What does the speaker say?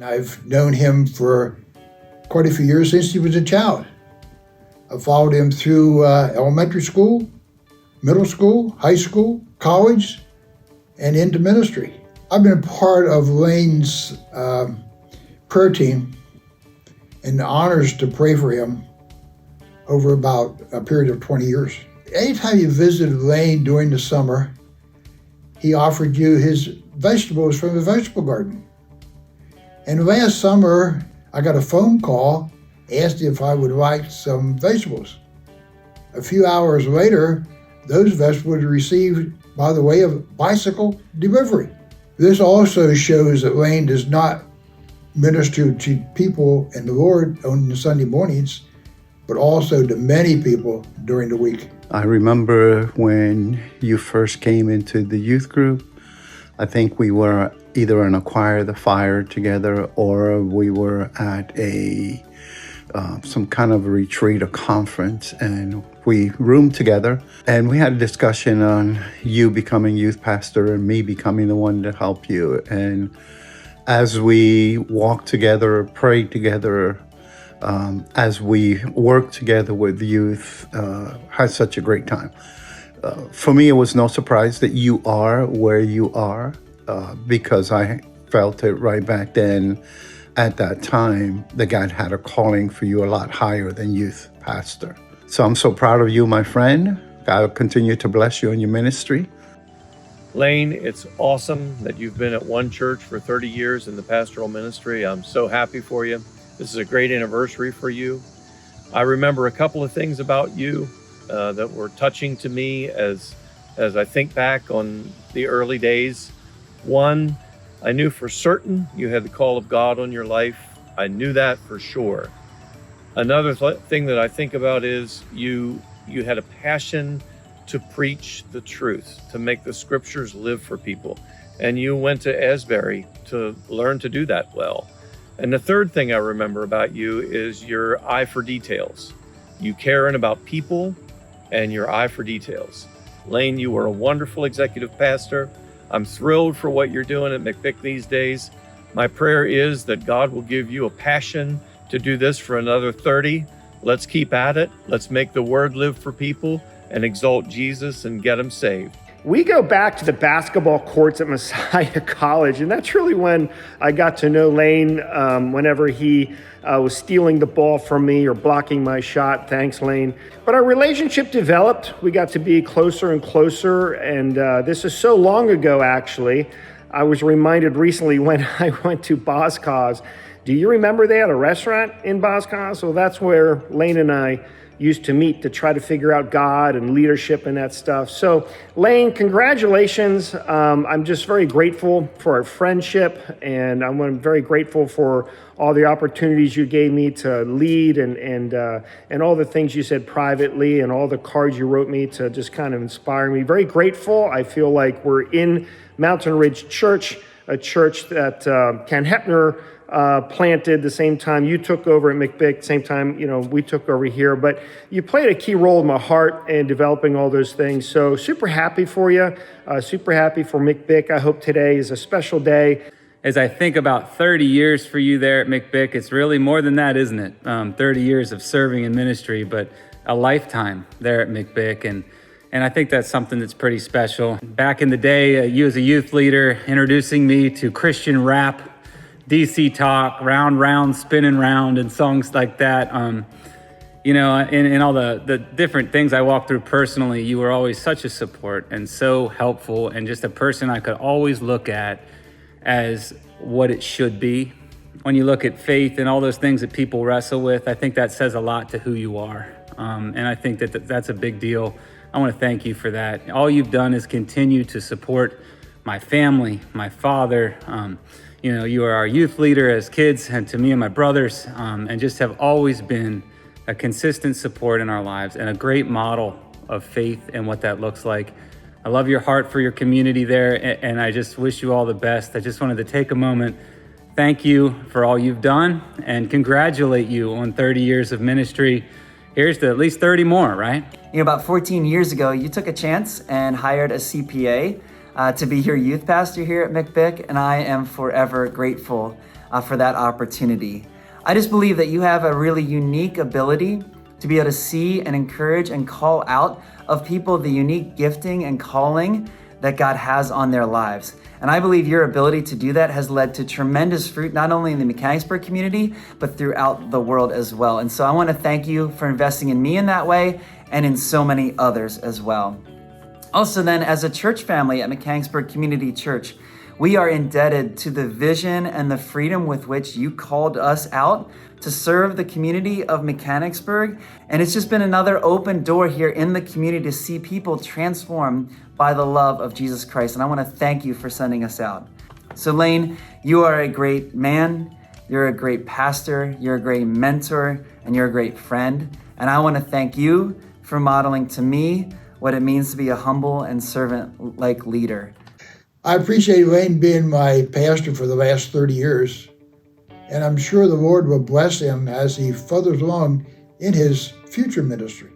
I've known him for quite a few years since he was a child. I followed him through elementary school, middle school, high school, college, and into ministry. I've been part of Lane's prayer team and the honors to pray for him over about a period of 20 years. Anytime you visited Lane during the summer, he offered you his vegetables from the vegetable garden. And last summer, I got a phone call, asked if I would like some vegetables. A few hours later, those vegetables were received by the way of bicycle delivery. This also shows that Lane does not minister to people and the Lord on the Sunday mornings, but also to many people during the week. I remember when you first came into the youth group, I think we were either in a choir, the fire together, or we were at some kind of a retreat or conference, and we roomed together and we had a discussion on you becoming youth pastor and me becoming the one to help you. And as we walked together, prayed together, as we worked together with youth, had such a great time. For me, it was no surprise that you are where you are, because I felt it right back then. At that time, that God had a calling for you a lot higher than youth pastor. So I'm so proud of you, my friend. God will continue to bless you in your ministry. Lane, it's awesome that you've been at one church for 30 years in the pastoral ministry. I'm so happy for you. This is a great anniversary for you. I remember a couple of things about you that were touching to me as I think back on the early days. One, I knew for certain you had the call of God on your life. I knew that for sure. Another thing that I think about is you had a passion to preach the truth, to make the scriptures live for people. And you went to Asbury to learn to do that well. And the third thing I remember about you is your eye for details. You caring about people and your eye for details. Lane, you are a wonderful executive pastor. I'm thrilled for what you're doing at McBick these days. My prayer is that God will give you a passion to do this for another 30. Let's keep at it. Let's make the word live for people and exalt Jesus and get them saved. We go back to the basketball courts at Messiah College, and that's really when I got to know Lane, whenever he was stealing the ball from me or blocking my shot. Thanks, Lane. But our relationship developed. We got to be closer and closer, and this is so long ago, actually. I was reminded recently when I went to Boscos. Do you remember they had a restaurant in Boscos? Well, that's where Lane and I used to meet to try to figure out God and leadership and that stuff. So Lane, congratulations. I'm just very grateful for our friendship, and I'm very grateful for all the opportunities you gave me to lead and all the things you said privately and all the cards you wrote me to just kind of inspire me. Very grateful. I feel like we're in Mountain Ridge Church, a church that Ken Hepner planted the same time you took over at McBick, same time, we took over here. But you played a key role in my heart in developing all those things. So super happy for you, super happy for McBick. I hope today is a special day. As I think about 30 years for you there at McBick, it's really more than that, isn't it? 30 years of serving in ministry, but a lifetime there at McBick. And I think that's something that's pretty special. Back in the day, you as a youth leader, introducing me to Christian rap, DC Talk, Round Round, Spinning Round, and songs like that. In all the different things I walked through personally, you were always such a support and so helpful, and just a person I could always look at as what it should be. When you look at faith and all those things that people wrestle with, I think that says a lot to who you are. And I think that's a big deal. I want to thank you for that. All you've done is continue to support my family, my father. You are our youth leader as kids, and to me and my brothers, and just have always been a consistent support in our lives and a great model of faith and what that looks like. I love your heart for your community there, and I just wish you all the best. I just wanted to take a moment, thank you for all you've done, and congratulate you on 30 years of ministry. Here's to at least 30 more, right? About 14 years ago, you took a chance and hired a CPA to be your youth pastor here at McBick, and I am forever grateful for that opportunity. I just believe that you have a really unique ability to be able to see and encourage and call out of people the unique gifting and calling that God has on their lives. And I believe your ability to do that has led to tremendous fruit, not only in the Mechanicsburg community, but throughout the world as well. And so I want to thank you for investing in me in that way and in so many others as well. Also then, as a church family at Mechanicsburg Community Church, we are indebted to the vision and the freedom with which you called us out to serve the community of Mechanicsburg. And it's just been another open door here in the community to see people transformed by the love of Jesus Christ. And I want to thank you for sending us out. So Lane, you are a great man, you're a great pastor, you're a great mentor, and you're a great friend. And I want to thank you for modeling to me what it means to be a humble and servant-like leader. I appreciate Lane being my pastor for the last 30 years, and I'm sure the Lord will bless him as he furthers along in his future ministry.